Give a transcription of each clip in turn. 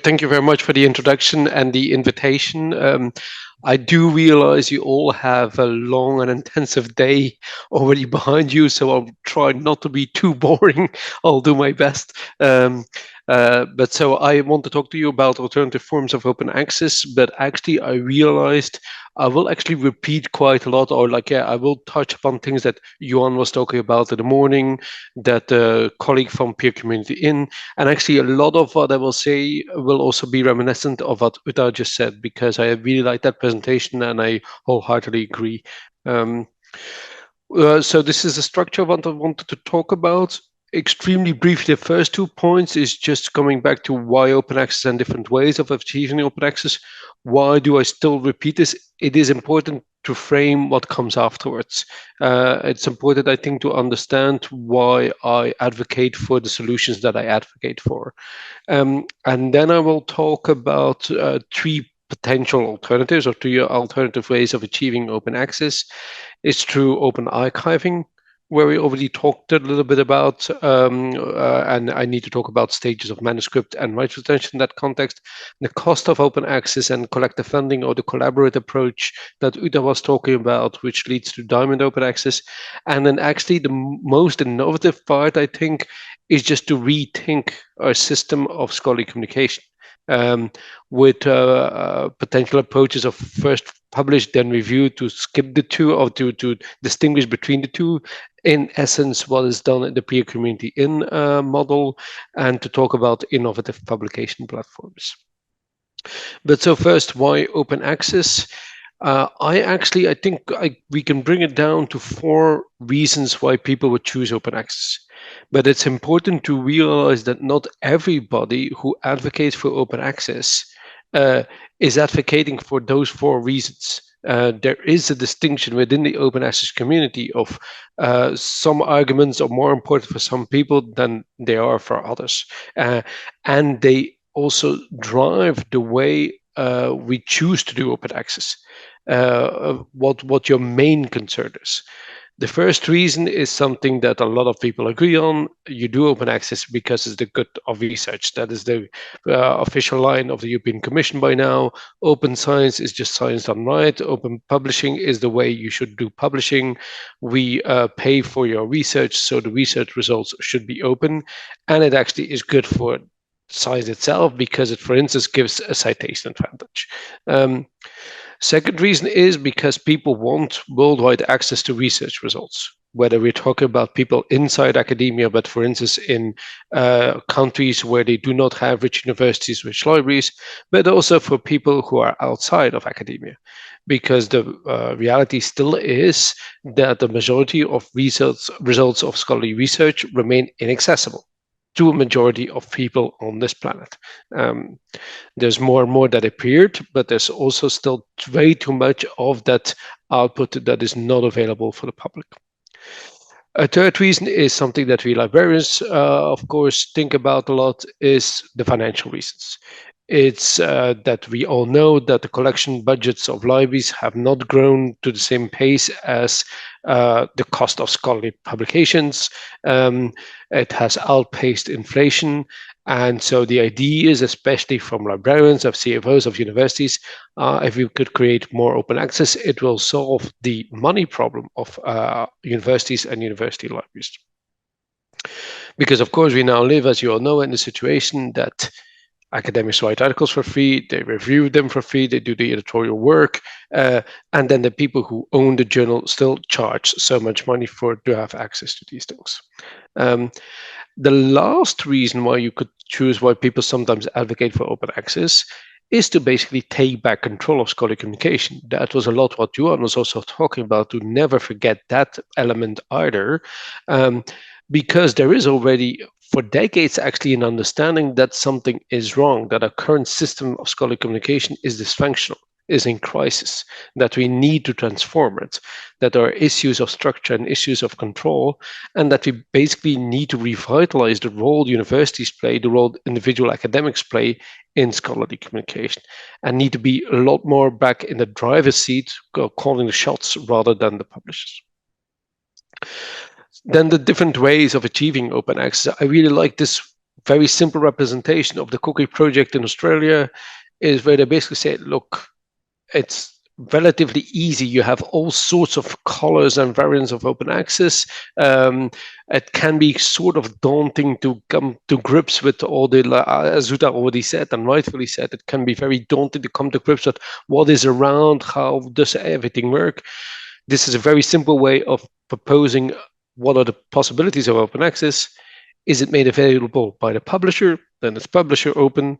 Thank you very much for the introduction and the invitation. I do realize you all have a long and intensive day already behind you, so I'll try not to be too boring. I'll do my best. But so I want to talk to you about alternative forms of open access, but actually I realized I will actually repeat quite a lot, or I will touch upon things that Johan was talking about in the morning, that a colleague from Peer Community In, and actually a lot of what I will say will also be reminiscent of what Uta just said, because I really like that presentation and I wholeheartedly agree. Um, so this is the structure I wanted to talk about. Extremely briefly, the first 2 points is just coming back to why open access and different ways of achieving open access. Why do I still repeat this? It is important to frame what comes afterwards. It's important, I think, to understand why I advocate for the solutions that I advocate for. And then I will talk about three potential alternatives or three alternative ways of achieving open access. It's through open archiving, where we already talked a little bit about, and I need to talk about stages of manuscript and rights retention in that context, the cost of open access and collective funding, or the collaborative approach that Uta was talking about, which leads to diamond open access. And then actually the most innovative part, I think, is just to rethink our system of scholarly communication. With potential approaches of first publish, then review, to skip the two, or to distinguish between the two. In essence, what is done in the Peer Community In model, and to talk about innovative publication platforms. But so first, why open access? I think we can bring it down to 4 reasons why people would choose open access. But it's important to realize that not everybody who advocates for open access is advocating for those 4 reasons. There is a distinction within the open access community of some arguments are more important for some people than they are for others. And they also drive the way we choose to do open access, what your main concern is. The first reason is something that a lot of people agree on. You do open access because it's the good of research. That is the official line of the European Commission by now. Open science is just science done right. Open publishing is the way you should do publishing. We pay for your research, so the research results should be open. And it actually is good for science itself because it, for instance, gives a citation advantage. Second reason is because people want worldwide access to research results, whether we're talking about people inside academia, but for instance, in countries where they do not have rich universities, rich libraries, but also for people who are outside of academia. Because the reality still is that the majority of results of scholarly research remain inaccessible to a majority of people on this planet. There's more and more that appeared, but there's also still way too much of that output that is not available for the public. A third reason is something that we librarians, of course, think about a lot, is the financial reasons. It's that we all know that the collection budgets of libraries have not grown to the same pace as the cost of scholarly publications. It has outpaced inflation. And so the idea is, especially from librarians, of CFOs of universities, if we could create more open access, it will solve the money problem of universities and university libraries. Because, of course, we now live, as you all know, in the situation that academics write articles for free, they review them for free, they do the editorial work, and then the people who own the journal still charge so much money to have access to these things. The last reason why you could choose why people sometimes advocate for open access is to basically take back control of scholarly communication. That was a lot what Johan was also talking about, to never forget that element either, because there is already for decades actually an understanding that something is wrong, that our current system of scholarly communication is dysfunctional, is in crisis, that we need to transform it, that there are issues of structure and issues of control, and that we basically need to revitalize the role universities play, the role individual academics play in scholarly communication, and need to be a lot more back in the driver's seat, calling the shots rather than the publishers. Then the different ways of achieving open access. I really like this very simple representation of the Cookie project in Australia is where they basically say, look, it's relatively easy. You have all sorts of colors and variants of open access. It can be sort of daunting to come to grips with all the, as Uta already said and rightfully said, it can be very daunting to come to grips with what is around, how does everything work. This is a very simple way of proposing what are the possibilities of open access. Is it made available by the publisher? Then it's publisher open.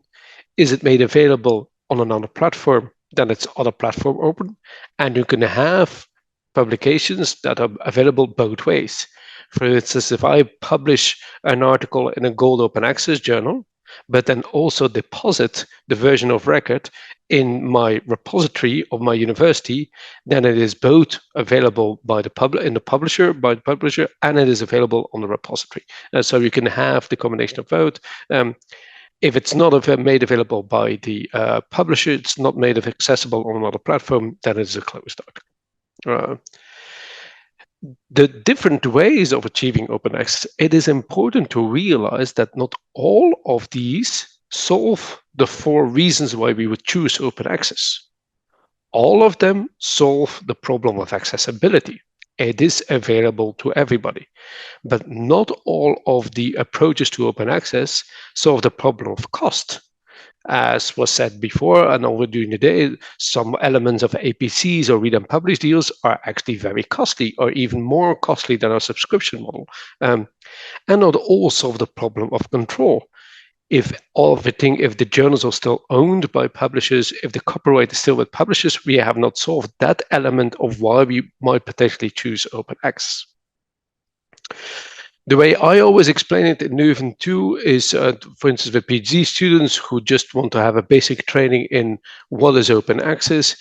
Is it made available on another platform? Then it's other platform open. And you can have publications that are available both ways. For instance, if I publish an article in a Gold Open Access journal, but then also deposit the version of record in my repository of my university, then it is both available by the publisher, and it is available on the repository. So you can have the combination of both. If it's not made available by the publisher, it's not made accessible on another platform, then it's a closed article. The different ways of achieving open access, it is important to realize that not all of these solve the 4 reasons why we would choose open access. All of them solve the problem of accessibility. It is available to everybody. But not all of the approaches to open access solve the problem of cost. As was said before, and over during the day, some elements of APCs or read and publish deals are actually very costly, or even more costly than our subscription model. And not all solve the problem of control. If the journals are still owned by publishers, if the copyright is still with publishers, we have not solved that element of why we might potentially choose open access. The way I always explain it in Leuven too is, for instance, with PhD students who just want to have a basic training in what is open access,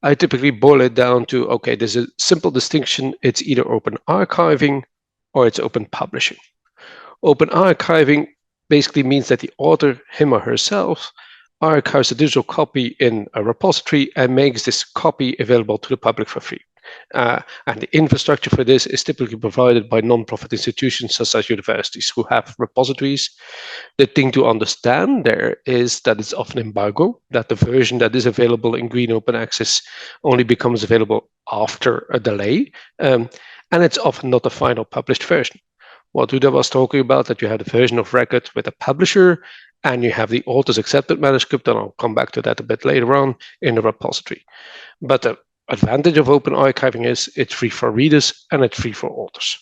I typically boil it down to, okay, there's a simple distinction. It's either open archiving or it's open publishing. Open archiving basically means that the author, him or herself, archives a digital copy in a repository and makes this copy available to the public for free. And the infrastructure for this is typically provided by non-profit institutions such as universities who have repositories. The thing to understand there is that it's often embargo, that the version that is available in Green Open Access only becomes available after a delay, and it's often not the final published version. What Uda was talking about, that you have the version of record with a publisher and you have the author's accepted manuscript, and I'll come back to that a bit later on, in the repository. But the advantage of open archiving is it's free for readers and it's free for authors.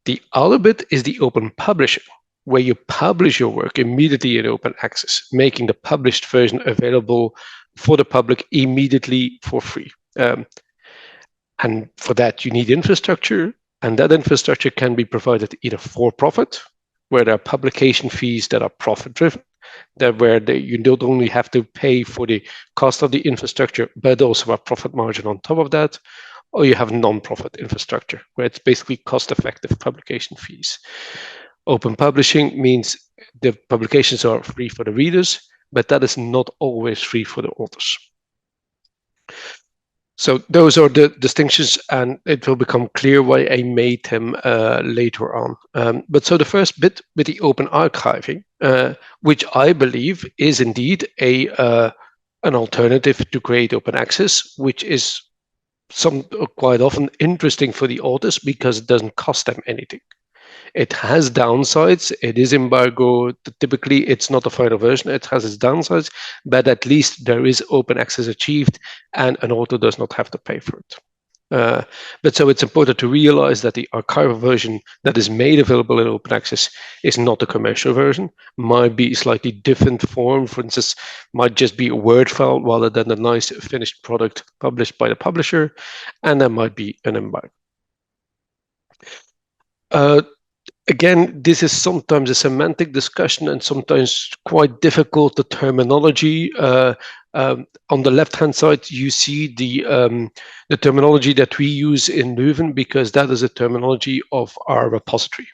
The other bit is the open publishing, where you publish your work immediately in open access, making the published version available for the public immediately for free. And for that, you need infrastructure, and that infrastructure can be provided either for profit, where there are publication fees that are profit-driven, you don't only have to pay for the cost of the infrastructure, but also a profit margin on top of that, or you have non-profit infrastructure, where it's basically cost-effective publication fees. Open publishing means the publications are free for the readers, but that is not always free for the authors. So those are the distinctions, and it will become clear why I made them later on. But so the first bit with the open archiving, which I believe is indeed an alternative to create open access, which is quite often interesting for the authors because it doesn't cost them anything. It has downsides. It is embargo. Typically, it's not the final version. It has its downsides, but at least there is open access achieved, and an author does not have to pay for it. But so it's important to realize that the archival version that is made available in open access is not a commercial version, might be a slightly different form. For instance, might just be a Word file rather than a nice finished product published by the publisher, and there might be an embargo. Again, this is sometimes a semantic discussion and sometimes quite difficult, the terminology. On the left-hand side, you see the terminology that we use in Leuven, because that is a terminology of our repository.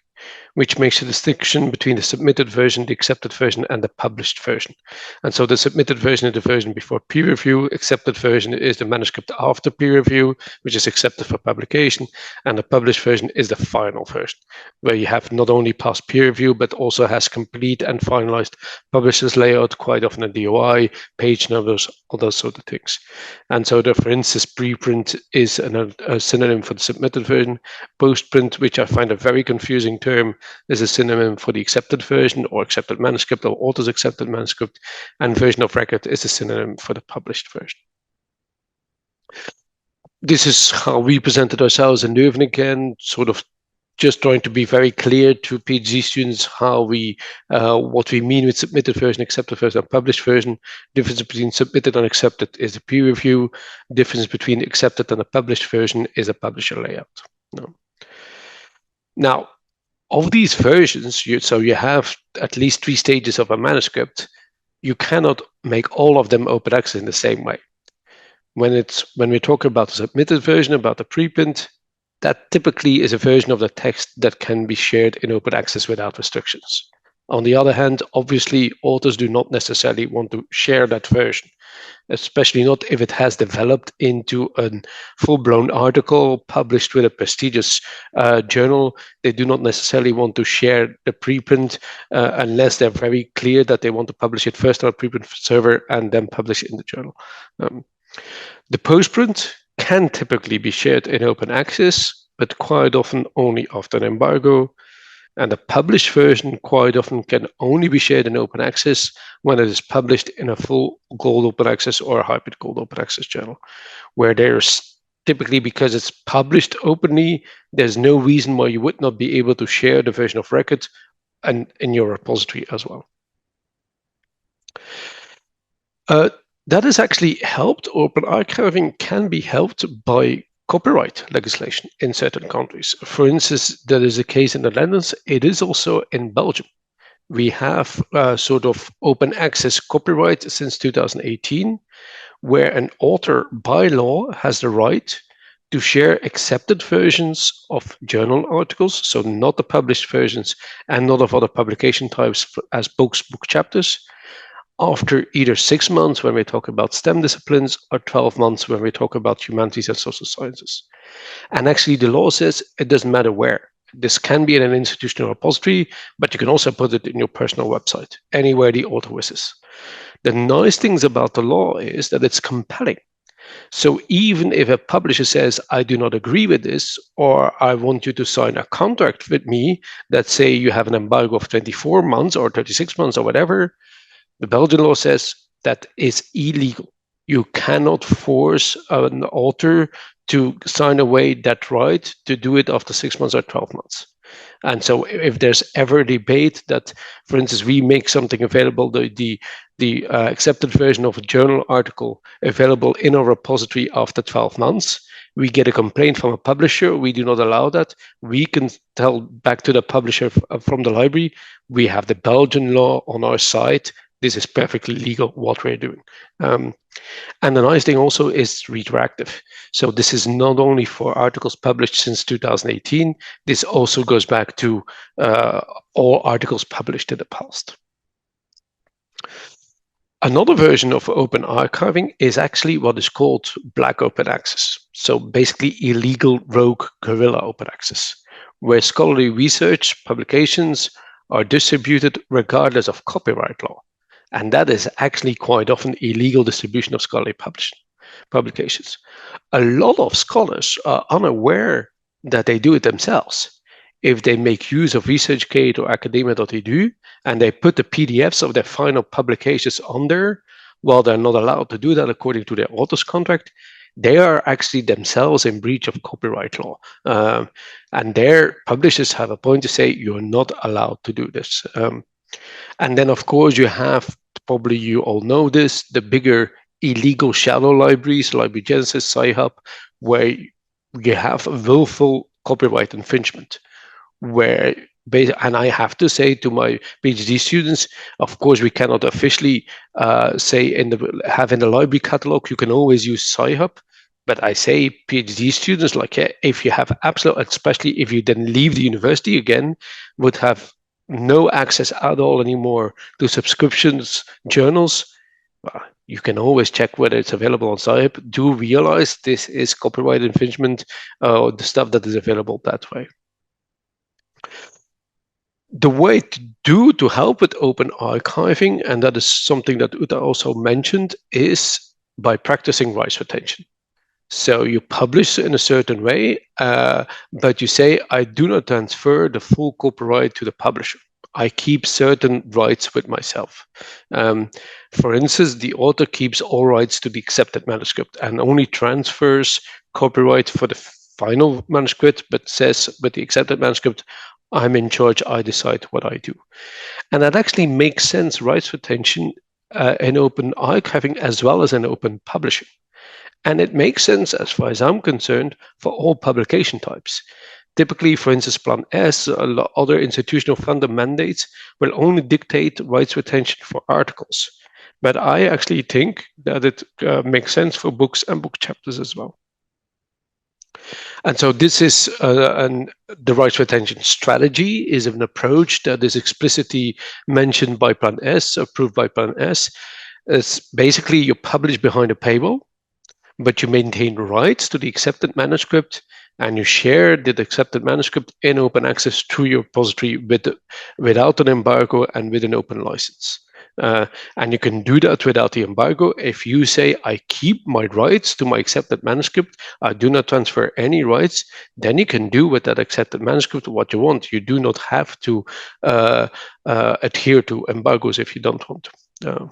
which makes a distinction between the submitted version, the accepted version, and the published version. And so the submitted version is the version before peer review, accepted version is the manuscript after peer review, which is accepted for publication, and the published version is the final version, where you have not only passed peer review, but also has complete and finalized publisher's layout, quite often a DOI, page numbers, all those sort of things. And so, for instance, preprint is a synonym for the submitted version. Postprint, which I find a very confusing term, is a synonym for the accepted version or accepted manuscript or author's accepted manuscript, and version of record is a synonym for the published version. This is how we presented ourselves in Leuven again, sort of just trying to be very clear to PhD students how what we mean with submitted version, accepted version, and published version. Difference between submitted and accepted is the peer review. Difference between accepted and a published version is a publisher layout. No. Now, of these versions, so you have at least 3 stages of a manuscript. You cannot make all of them open access in the same way. When we talk about the submitted version, about the preprint, that typically is a version of the text that can be shared in open access without restrictions. On the other hand, obviously, authors do not necessarily want to share that version, especially not if it has developed into a full-blown article published with a prestigious journal. They do not necessarily want to share the preprint unless they're very clear that they want to publish it first on a preprint server and then publish it in the journal. The postprint can typically be shared in open access, but quite often only after an embargo. And the published version quite often can only be shared in open access when it is published in a full gold open access or a hybrid gold open access journal, where there's typically, because it's published openly, there's no reason why you would not be able to share the version of record and in your repository as well. That is actually helped. Open archiving can be helped by copyright legislation in certain countries. For instance, there is a case in the Netherlands. It is also in Belgium. We have sort of open access copyright since 2018, where an author by law has the right to share accepted versions of journal articles, so not the published versions and not of other publication types as books, book chapters, after either 6 months when we talk about STEM disciplines or 12 months when we talk about humanities and social sciences. And actually the law says it doesn't matter where. This can be in an institutional repository, but you can also put it in your personal website, anywhere the author wishes. The nice things about the law is that it's compelling. So even if a publisher says, I do not agree with this, or I want you to sign a contract with me that say you have an embargo of 24 months or 36 months or whatever, the Belgian law says that is illegal. You cannot force an author to sign away that right to do it after 6 months or 12 months. And so if there's ever a debate that, for instance, we make something available, the accepted version of a journal article available in our repository after 12 months, we get a complaint from a publisher, we do not allow that, we can tell back to the publisher from the library, we have the Belgian law on our side, this is perfectly legal what we're doing. And the nice thing also is retroactive. So this is not only for articles published since 2018, this also goes back to all articles published in the past. Another version of open archiving is actually what is called black open access. So basically illegal rogue guerrilla open access, where scholarly research publications are distributed regardless of copyright law. And that is actually quite often illegal distribution of scholarly publications. A lot of scholars are unaware that they do it themselves. If they make use of ResearchGate or academia.edu and they put the PDFs of their final publications on there, while they're not allowed to do that according to their author's contract, they are actually themselves in breach of copyright law. And their publishers have a point to say, you're not allowed to do this. And then, of course, you have, probably you all know this, the bigger illegal shadow libraries, Library Genesis, Sci-Hub, where you have willful copyright infringement. And I have to say to my PhD students, of course, we cannot officially say have in the library catalog, you can always use Sci-Hub. But I say PhD students, like if you have absolute, especially if you then leave the university again, would have no access at all anymore to subscriptions, journals. Well, you can always check whether it's available on Scipe. Do realize this is copyright infringement, the stuff that is available that way. The way to help with open archiving, and that is something that Uta also mentioned, is by practicing rights retention. So you publish in a certain way, but you say, I do not transfer the full copyright to the publisher. I keep certain rights with myself. For instance, the author keeps all rights to the accepted manuscript and only transfers copyright for the final manuscript, but says with the accepted manuscript, I'm in charge, I decide what I do. And that actually makes sense, rights retention in open archiving as well as in open publishing. And it makes sense, as far as I'm concerned, for all publication types. Typically, for instance, Plan S, other institutional funder mandates will only dictate rights retention for articles. But I actually think that it makes sense for books and book chapters as well. And so this is the rights retention strategy is an approach that is explicitly mentioned by Plan S, approved by Plan S. It's basically you publish behind a paywall, but you maintain rights to the accepted manuscript and you share the accepted manuscript in open access through your repository without an embargo and with an open license. And you can do that without the embargo. If you say, I keep my rights to my accepted manuscript, I do not transfer any rights, then you can do with that accepted manuscript what you want. You do not have to adhere to embargoes if you don't want to.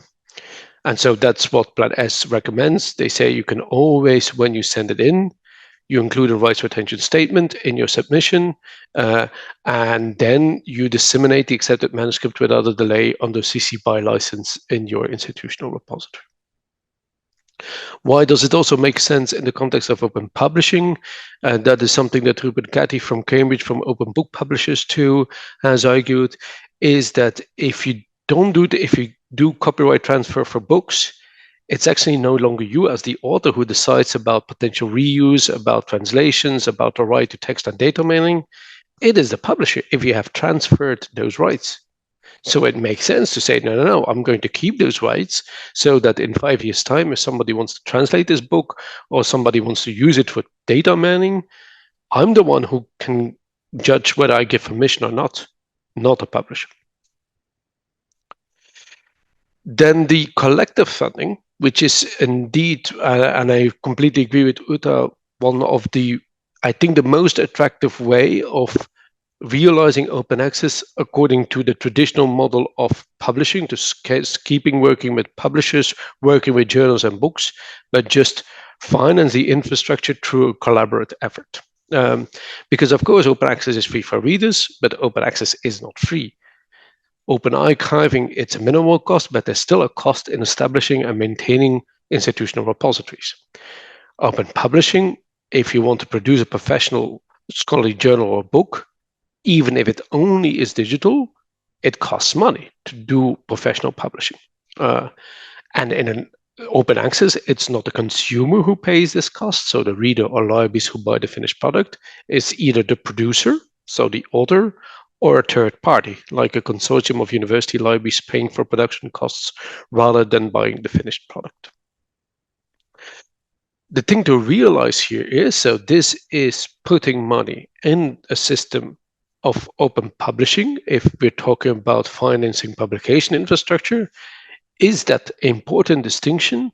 And so that's what Plan S recommends. They say you can always, when you send it in, you include a rights retention statement in your submission, and then you disseminate the accepted manuscript without a delay under CC BY license in your institutional repository. Why does it also make sense in the context of open publishing? That is something that Ruben Catty from Cambridge, from Open Book Publishers too, has argued, is that if you do copyright transfer for books, it's actually no longer you as the author who decides about potential reuse, about translations, about the right to text and data mailing. It is the publisher if you have transferred those rights. So it makes sense to say, no, I'm going to keep those rights so that in 5 years' time, if somebody wants to translate this book or somebody wants to use it for data mining, I'm the one who can judge whether I give permission or not a publisher. Then the collective funding, which is indeed, and I completely agree with Uta, one of the, I think the most attractive way of realizing open access according to the traditional model of publishing, to keeping working with publishers, working with journals and books, but just finance the infrastructure through a collaborative effort. Because of course, open access is free for readers, but open access is not free. Open archiving, it's a minimal cost, but there's still a cost in establishing and maintaining institutional repositories. Open publishing, if you want to produce a professional scholarly journal or book, even if it only is digital, it costs money to do professional publishing. And in an open access, it's not the consumer who pays this cost. So the reader or libraries who buy the finished product is either the producer, so the author, or a third party, like a consortium of university libraries paying for production costs rather than buying the finished product. The thing to realize here is, so this is putting money in a system of open publishing. If we're talking about financing publication infrastructure, is that important distinction?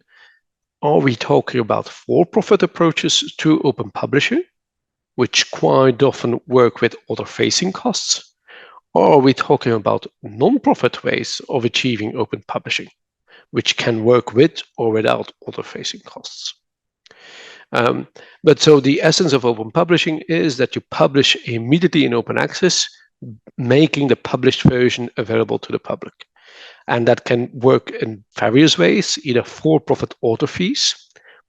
Are we talking about for-profit approaches to open publishing, which quite often work with author-facing costs? Or are we talking about non-profit ways of achieving open publishing, which can work with or without author-facing costs? But so the essence of open publishing is that you publish immediately in open access, making the published version available to the public. And that can work in various ways, either for-profit author fees,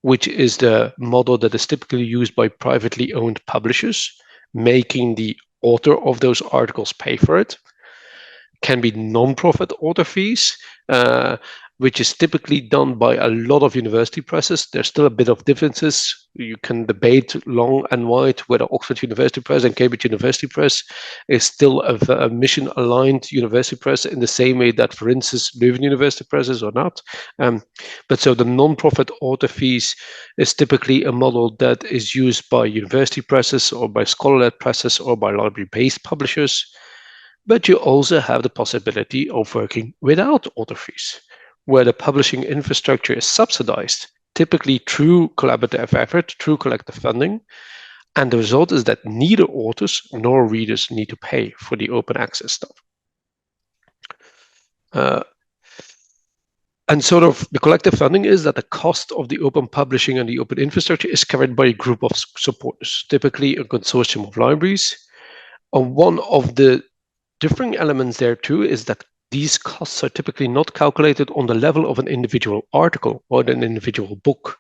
which is the model that is typically used by privately owned publishers, making the author of those articles pay for it. Can be non-profit author fees, which is typically done by a lot of university presses. There's still a bit of differences. You can debate long and wide whether Oxford University Press and Cambridge University Press is still a mission-aligned university press in the same way that, for instance, Leuven University Press is or not. But so the non-profit author fees is typically a model that is used by university presses or by scholar-led presses or by library-based publishers. But you also have the possibility of working without author fees, where the publishing infrastructure is subsidized, typically through collaborative effort, through collective funding. And the result is that neither authors nor readers need to pay for the open access stuff. And sort of the collective funding is that the cost of the open publishing and the open infrastructure is covered by a group of supporters, typically a consortium of libraries. And one of the differing elements there too is that these costs are typically not calculated on the level of an individual article or an individual book.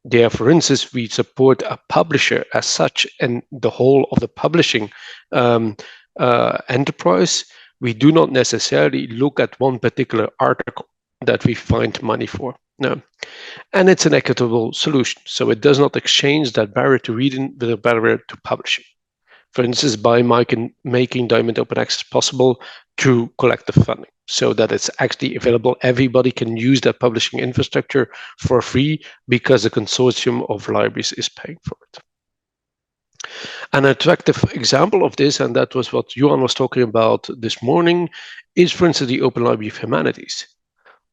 There, for instance, we support a publisher as such and the whole of the publishing enterprise. We do not necessarily look at one particular article that we find money for. No. And it's an equitable solution. So it does not exchange that barrier to reading with a barrier to publishing. For instance, by making Diamond Open Access possible through collective funding, so that it's actually available. Everybody can use that publishing infrastructure for free because the consortium of libraries is paying for it. An attractive example of this, and that was what Johan was talking about this morning, is, for instance, the Open Library of Humanities,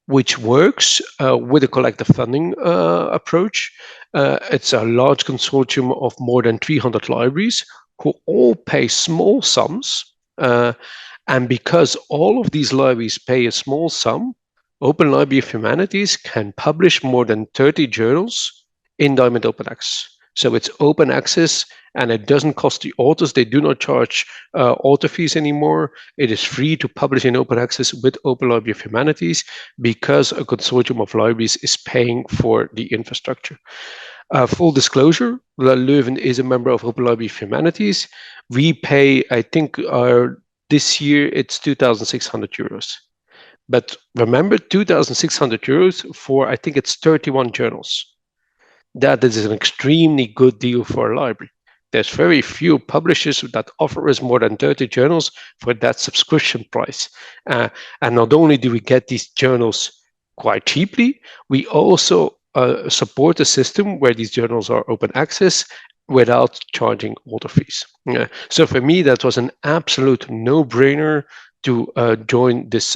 which works with a collective funding approach. It's a large consortium of more than 300 libraries who all pay small sums. And because all of these libraries pay a small sum, Open Library of Humanities can publish more than 30 journals in Diamond Open Access. So it's open access and it doesn't cost the authors. They do not charge author fees anymore. It is free to publish in open access with Open Library of Humanities because a consortium of libraries is paying for the infrastructure. Full disclosure, Leuven is a member of Open Library of Humanities. We pay, I think, this year it's 2,600 euros. But remember, 2,600 euros for, I think it's 31 journals. That is an extremely good deal for a library. There's very few publishers that offer us more than 30 journals for that subscription price. And not only do we get these journals quite cheaply, we also support a system where these journals are open access without charging author fees. So for me, that was an absolute no-brainer to join this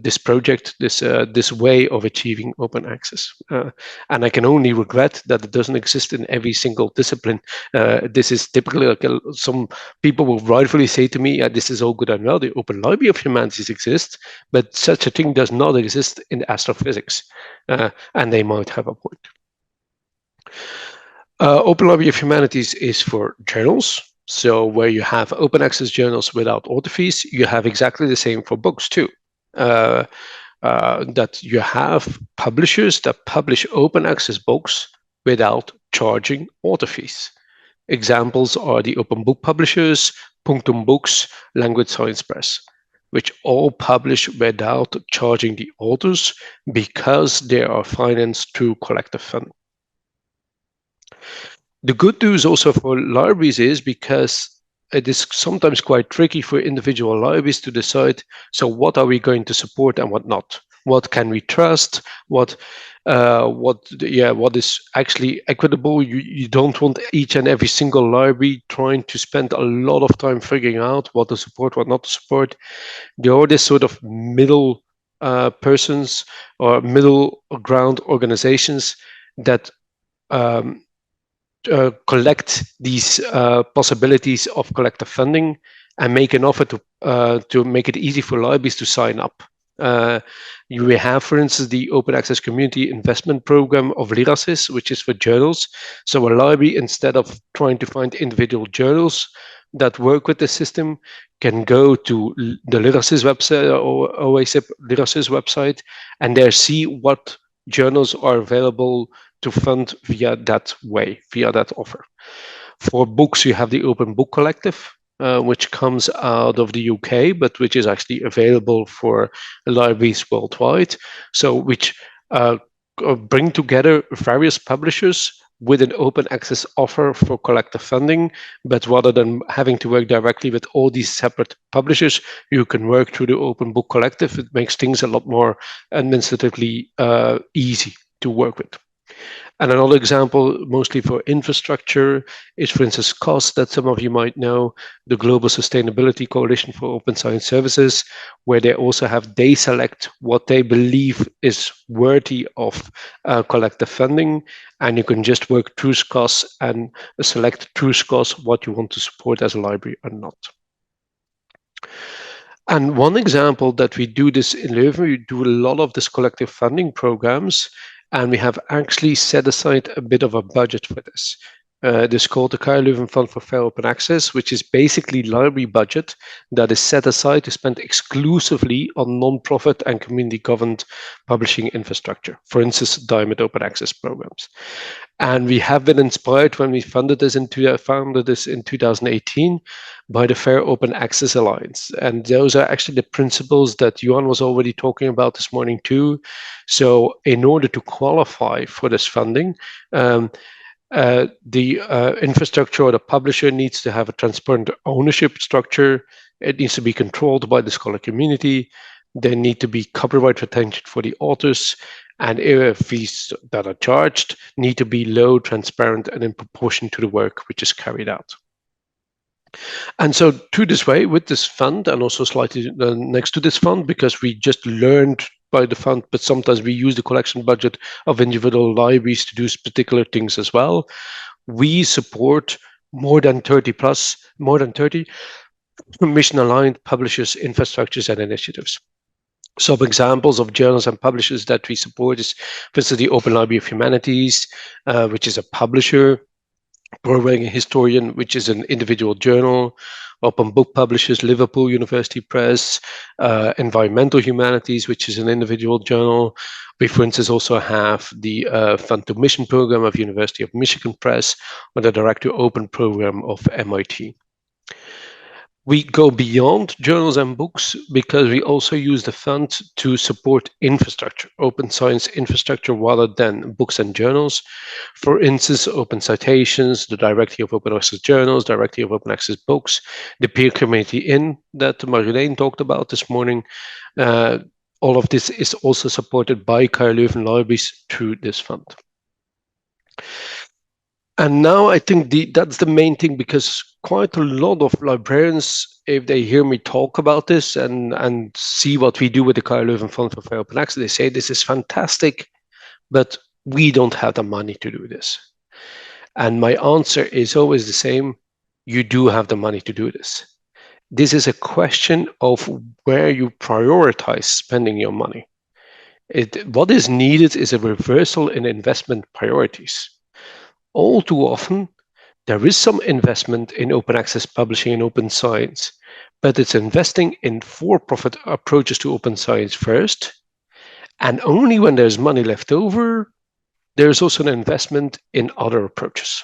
this project, this way of achieving open access. And I can only regret that it doesn't exist in every single discipline. This is typically like some people will rightfully say to me, this is all good and well, the Open Library of Humanities exists, but such a thing does not exist in astrophysics. And they might have a point. Open Library of Humanities is for journals. So where you have open access journals without author fees, you have exactly the same for books too. That you have publishers that publish open access books without charging author fees. Examples are the Open Book publishers, Punctum Books, Language Science Press, which all publish without charging the authors because they are financed through collective funding. The good news also for libraries is because it is sometimes quite tricky for individual libraries to decide, so what are we going to support and what not? What can we trust? What is actually equitable? You don't want each and every single library trying to spend a lot of time figuring out what to support, what not to support. There are this sort of middle persons or middle ground organizations that collect these possibilities of collective funding and make an offer to make it easy for libraries to sign up. You may have, for instance, the Open Access Community Investment Program of Lyrasis, which is for journals. So a library, instead of trying to find individual journals that work with the system, can go to the Lyrasis website or OASIP Lyrasis website and there see what journals are available to fund via that way, via that offer. For books, you have the Open Book Collective, which comes out of the UK, but which is actually available for libraries worldwide. So which bring together various publishers with an open access offer for collective funding, but rather than having to work directly with all these separate publishers, you can work through the Open Book Collective. It makes things a lot more administratively easy to work with. And another example, mostly for infrastructure, is, for instance, COSS, that some of you might know, the Global Sustainability Coalition for Open Science Services, where they select what they believe is worthy of collective funding, and you can just work through SCOSS and select through SCOSS what you want to support as a library or not. And one example that we do this in Leuven, we do a lot of this collective funding programs, and we have actually set aside a bit of a budget for this. This is called the KU Leuven Fund for Fair Open Access, which is basically library budget that is set aside to spend exclusively on non-profit and community-governed publishing infrastructure, for instance, Diamond Open Access programs. And we have been inspired when we founded this in 2018 by the Fair Open Access Alliance. And those are actually the principles that Johan was already talking about this morning too. So in order to qualify for this funding, the infrastructure or the publisher needs to have a transparent ownership structure. It needs to be controlled by the scholar community. There need to be copyright retention for the authors, and fees that are charged need to be low, transparent, and in proportion to the work which is carried out. And so through this way, with this fund, and also slightly next to this fund, because we just learned by the fund, but sometimes we use the collection budget of individual libraries to do particular things as well. We support more than 30 mission-aligned publishers, infrastructures, and initiatives. Some examples of journals and publishers that we support is, for instance, the Open Library of Humanities, which is a publisher, Programming Historian, which is an individual journal, Open Book Publishers, Liverpool University Press, Environmental Humanities, which is an individual journal. We, for instance, also have the Fund to Mission program of University of Michigan Press, or the Direct to Open program of MIT. We go beyond journals and books because we also use the fund to support infrastructure, open science infrastructure, rather than books and journals. For instance, open citations, the Directory of Open Access Journals, Directory of Open Access Books, the peer community in that Marjolein talked about this morning. All of this is also supported by KU Leuven Libraries through this fund. And now I think that's the main thing, because quite a lot of librarians, if they hear me talk about this and see what we do with the KU Leuven Fund for Fair Open Access, they say this is fantastic, but we don't have the money to do this. And my answer is always the same: you do have the money to do this. This is a question of where you prioritize spending your money. What is needed is a reversal in investment priorities. All too often, there is some investment in open access publishing and open science, but it's investing in for-profit approaches to open science first, and only when there's money left over, there's also an investment in other approaches.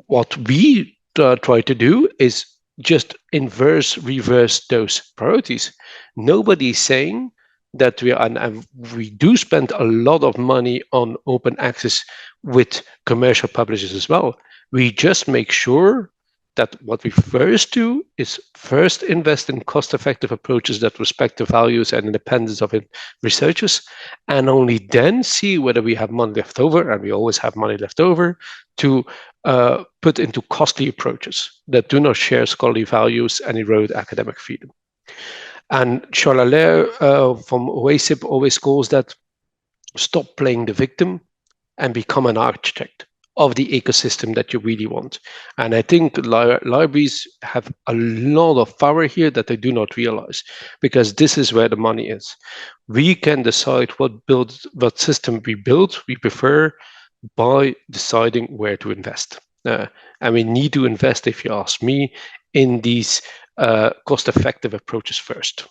What we try to do is just reverse those priorities. Nobody's saying that we do spend a lot of money on open access with commercial publishers as well. We just make sure that what we first do is first invest in cost-effective approaches that respect the values and independence of researchers, and only then see whether we have money left over, and we always have money left over, to put into costly approaches that do not share scholarly values and erode academic freedom. And Charles Allaire from OASIP always calls that stop playing the victim and become an architect of the ecosystem that you really want. And I think libraries have a lot of power here that they do not realize, because this is where the money is. We can decide what system we prefer by deciding where to invest. And we need to invest, if you ask me, in these cost-effective approaches first.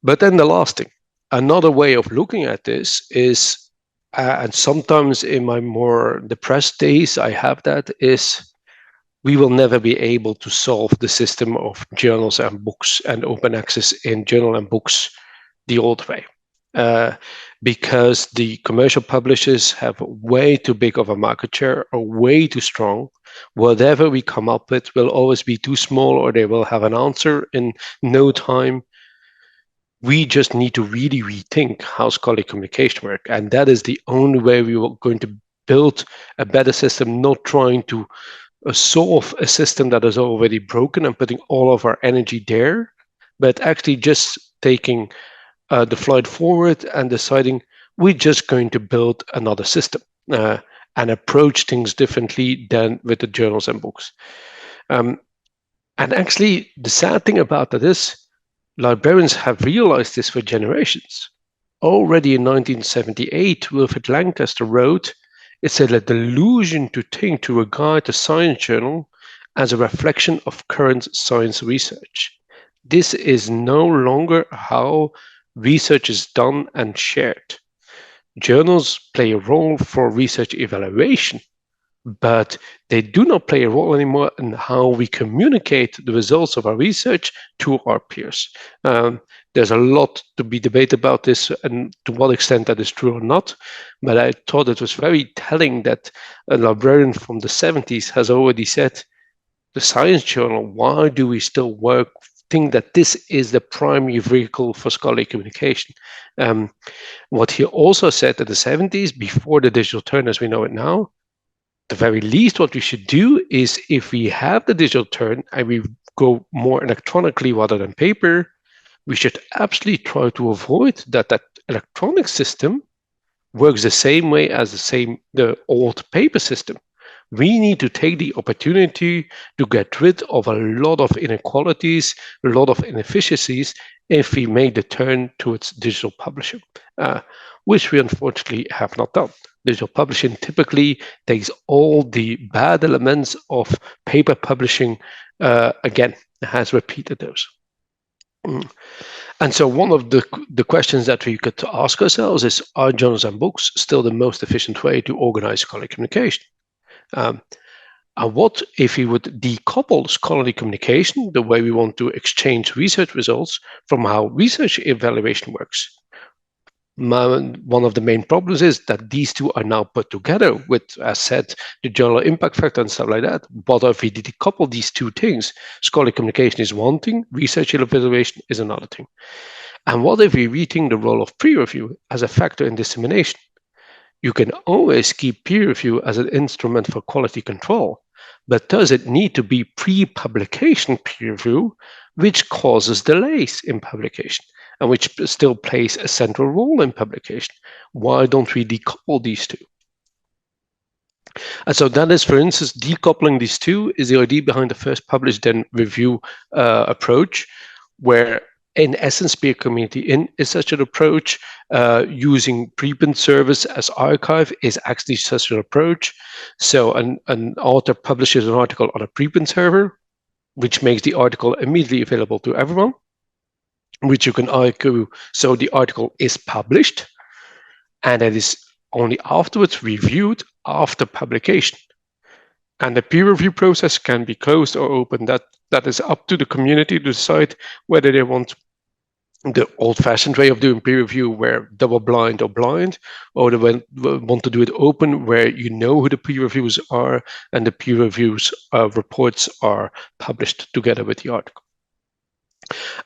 But then the last thing, another way of looking at this is and sometimes in my more depressed days, I have that, is we will never be able to solve the system of journals and books and open access in journal and books the old way. Because the commercial publishers have way too big of a market share, are way too strong. Whatever we come up with will always be too small, or they will have an answer in no time. We just need to really rethink how scholarly communication works. And that is the only way we are going to build a better system, not trying to solve a system that is already broken and putting all of our energy there, but actually just taking the flight forward and deciding we're just going to build another system and approach things differently than with the journals and books. And actually, the sad thing about that is librarians have realized this for generations. Already in 1978, Wilfrid Lancaster wrote, "It's a delusion to think to regard the science journal as a reflection of current science research. This is no longer how research is done and shared. Journals play a role for research evaluation, but they do not play a role anymore in how we communicate the results of our research to our peers." There's a lot to be debated about this and to what extent that is true or not, but I thought it was very telling that a librarian from the 70s has already said, the science journal, why do we still think that this is the primary vehicle for scholarly communication? What he also said in the 70s, before the digital turn as we know it now, the very least what we should do is, if we have the digital turn and we go more electronically rather than paper, we should absolutely try to avoid that electronic system works the same way as the old paper system. We need to take the opportunity to get rid of a lot of inequalities, a lot of inefficiencies, if we make the turn towards digital publishing, which we unfortunately have not done. Digital publishing typically takes all the bad elements of paper publishing, again, has repeated those. And so one of the questions that we could ask ourselves is, are journals and books still the most efficient way to organize scholarly communication? And what if we would decouple scholarly communication, the way we want to exchange research results, from how research evaluation works? One of the main problems is that these two are now put together with, as said, the journal impact factor and stuff like that. But if we decouple these two things, scholarly communication is one thing, research evaluation is another thing. And what if we rethink the role of peer review as a factor in dissemination? You can always keep peer review as an instrument for quality control, but does it need to be pre-publication peer review, which causes delays in publication and which still plays a central role in publication? Why don't we decouple these two? And so that is, for instance, decoupling these two is the idea behind the first publish then review approach, where in essence, peer community is such an approach. Using preprint service as archive is actually such an approach. So an author publishes an article on a preprint server, which makes the article immediately available to everyone, which you can argue, so the article is published, and it is only afterwards reviewed after publication. And the peer review process can be closed or open. That is up to the community to decide whether they want the old-fashioned way of doing peer review, where double blind or blind, or they want to do it open, where you know who the peer reviewers are and the peer reviews reports are published together with the article.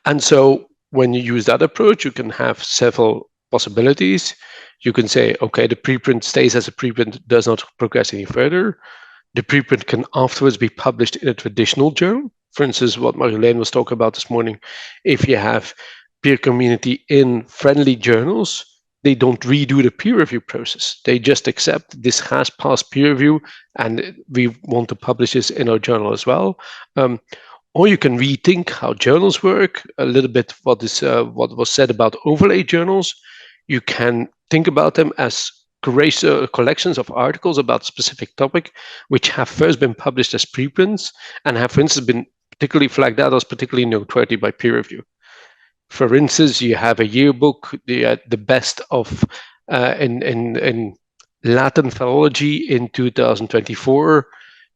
And so when you use that approach, you can have several possibilities. You can say, okay, the preprint stays as a preprint, does not progress any further. The preprint can afterwards be published in a traditional journal. For instance, what Marjolein was talking about this morning, if you have peer community in friendly journals, they don't redo the peer review process. They just accept this has passed peer review and we want to publish this in our journal as well. Or you can rethink how journals work, a little bit what was said about overlay journals. You can think about them as collections of articles about a specific topic, which have first been published as preprints and have, for instance, been particularly flagged out as particularly noteworthy by peer review. For instance, you have a yearbook, the best of In Latin philology in 2024,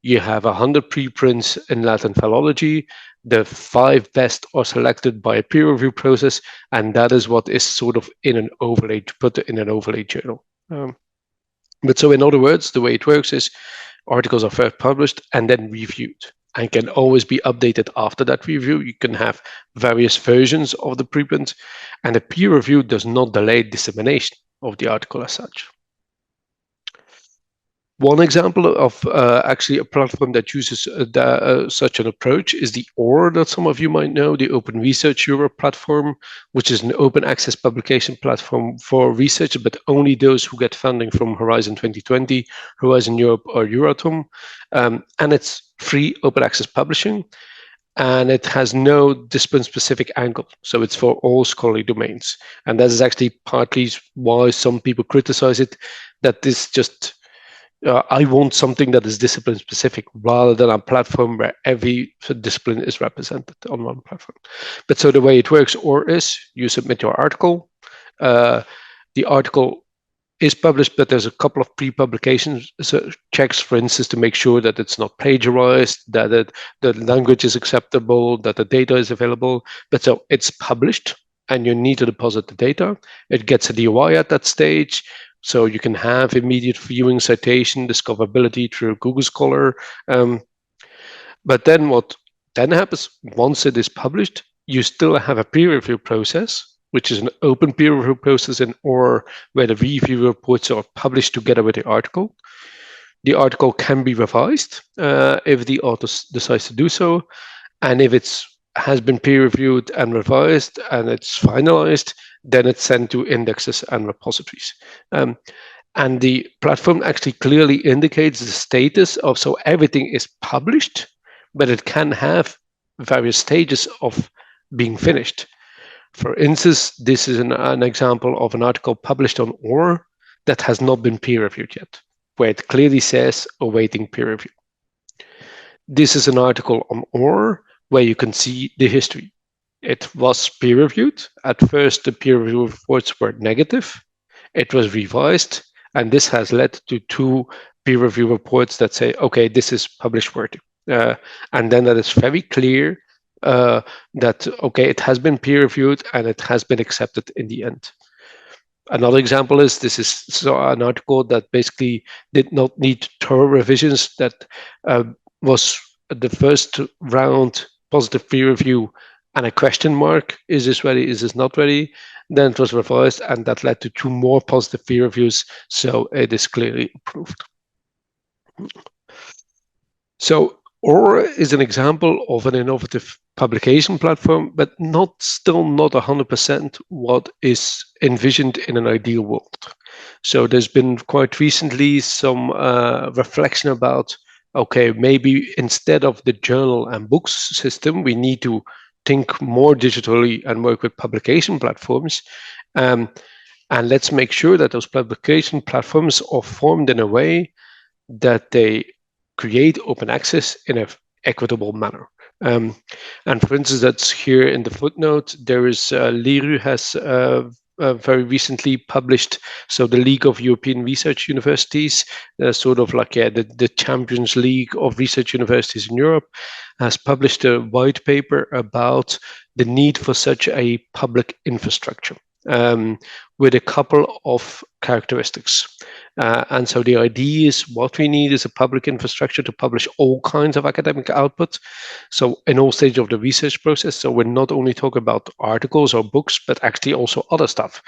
you have 100 preprints in Latin philology. The 5 best are selected by a peer review process, and that is what is sort of in an overlay, put in an overlay journal. But so in other words, the way it works is articles are first published and then reviewed and can always be updated after that review. You can have various versions of the preprint, and the peer review does not delay dissemination of the article as such. One example of actually a platform that uses such an approach is the OR that some of you might know, the Open Research Europe platform, which is an open access publication platform for research, but only those who get funding from Horizon 2020, Horizon Europe, or Euratom. And it's free open access publishing, and it has no discipline-specific angle. So it's for all scholarly domains. And that is actually partly why some people criticize it, that this just I want something that is discipline specific rather than a platform where every discipline is represented on one platform. But so the way it works is you submit your article. The article is published, but there's a couple of pre-publication checks, for instance, to make sure that it's not plagiarized, that the language is acceptable, that the data is available. But so it's published, and you need to deposit the data. It gets a DOI at that stage. So you can have immediate viewing, citation, discoverability through Google Scholar. But then what then happens, once it is published, you still have a peer review process, which is an open peer review process, or where the review reports are published together with the article. The article can be revised if the author decides to do so. And if it's has been peer reviewed and revised and it's finalized, then it's sent to indexes and repositories. And the platform actually clearly indicates the status of, so everything is published, but it can have various stages of being finished. For instance, this is an example of an article published on OR that has not been peer reviewed yet, where it clearly says awaiting peer review. This is an article on OR where you can see the history. It was peer reviewed. At first, the peer review reports were negative. It was revised, and this has led to 2 peer review reports that say, okay, this is published worthy. And then that is very clear that, okay, it has been peer reviewed and it has been accepted in the end. Another example is this is an article that basically did not need thorough revisions, that was the first round positive peer review and a question mark, is this ready, is this not ready? Then it was revised, and that led to 2 more positive peer reviews, so it is clearly approved. So OR is an example of an innovative publication platform, but still not 100% what is envisioned in an ideal world. So there's been quite recently some reflection about, okay, maybe instead of the journal and books system, we need to think more digitally and work with publication platforms. And let's make sure that those publication platforms are formed in a way that they create open access in an equitable manner. And for instance, that's here in the footnote, there is LIRU has very recently published, so the League of European Research Universities, sort of like the Champions League of research universities in Europe, has published a white paper about the need for such a public infrastructure with a couple of characteristics. And so the idea is what we need is a public infrastructure to publish all kinds of academic output. So in all stages of the research process, so we're not only talking about articles or books, but actually also other stuff,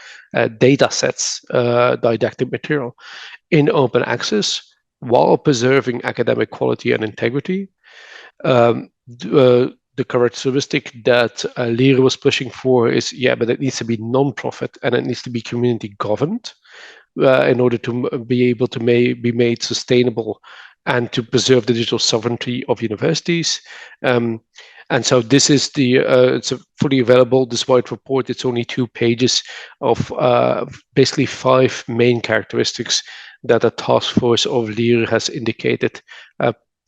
data sets, didactic material in open access while preserving academic quality and integrity. The characteristic that LIRU was pushing for is, but it needs to be non-profit and it needs to be community governed in order to be able to be made sustainable and to preserve the digital sovereignty of universities. And so this is it's fully available, this white report. It's only 2 pages of basically 5 main characteristics that a task force of LIRU has indicated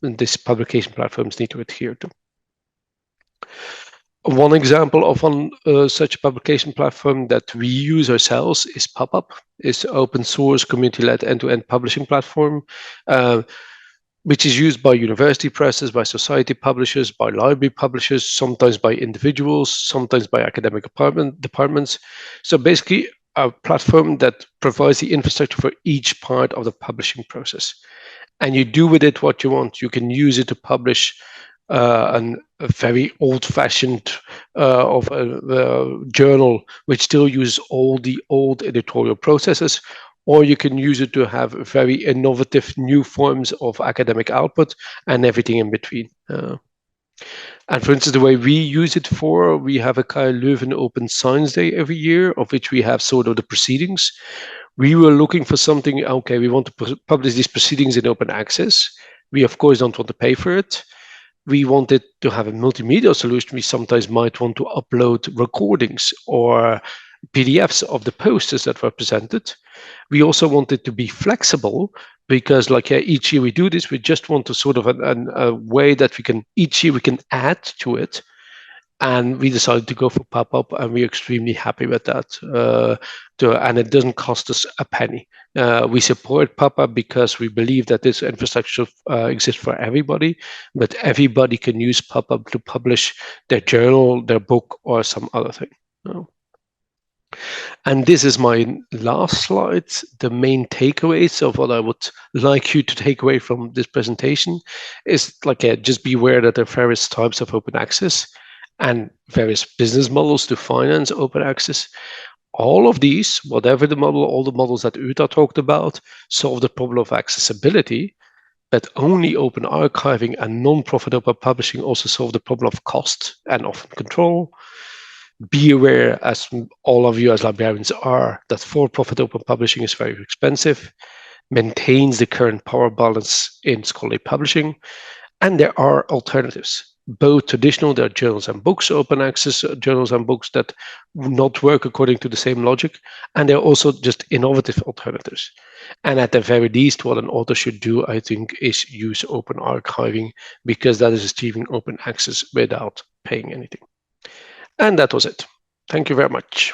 these publication platforms need to adhere to. One example of such a publication platform that we use ourselves is PubUp. It's open source, community-led end-to-end publishing platform, which is used by university presses, by society publishers, by library publishers, sometimes by individuals, sometimes by academic departments. So basically, a platform that provides the infrastructure for each part of the publishing process. And you do with it what you want. You can use it to publish a very old-fashioned of a journal, which still uses all the old editorial processes, or you can use it to have very innovative new forms of academic output and everything in between. And for instance, the way we use it for, we have a KU Leuven Open Science Day every year, of which we have sort of the proceedings. We were looking for something, okay, we want to publish these proceedings in open access. We, of course, don't want to pay for it. We wanted to have a multimedia solution. We sometimes might want to upload recordings or PDFs of the posters that were presented. We also wanted to be flexible because, like each year we do this, we just want to sort of a way that we can each year we can add to it. And we decided to go for PubUp, and we're extremely happy with that. And it doesn't cost us a penny. We support PubUp because we believe that this infrastructure exists for everybody, but everybody can use PubUp to publish their journal, their book, or some other thing. And this is my last slide, the main takeaways of what I would like you to take away from this presentation is just be aware that there are various types of open access and various business models to finance open access. All of these, whatever the model, all the models that Uta talked about, solve the problem of accessibility, but only open archiving and non-profit open publishing also solve the problem of cost and often control. Be aware, as all of you as librarians are, that for-profit open publishing is very expensive, maintains the current power balance in scholarly publishing, and there are alternatives. Both traditional, there are journals and books, open access journals and books that will not work according to the same logic, and there are also just innovative alternatives. And at the very least, what an author should do, I think, is use open archiving, because that is achieving open access without paying anything. And that was it. Thank you very much.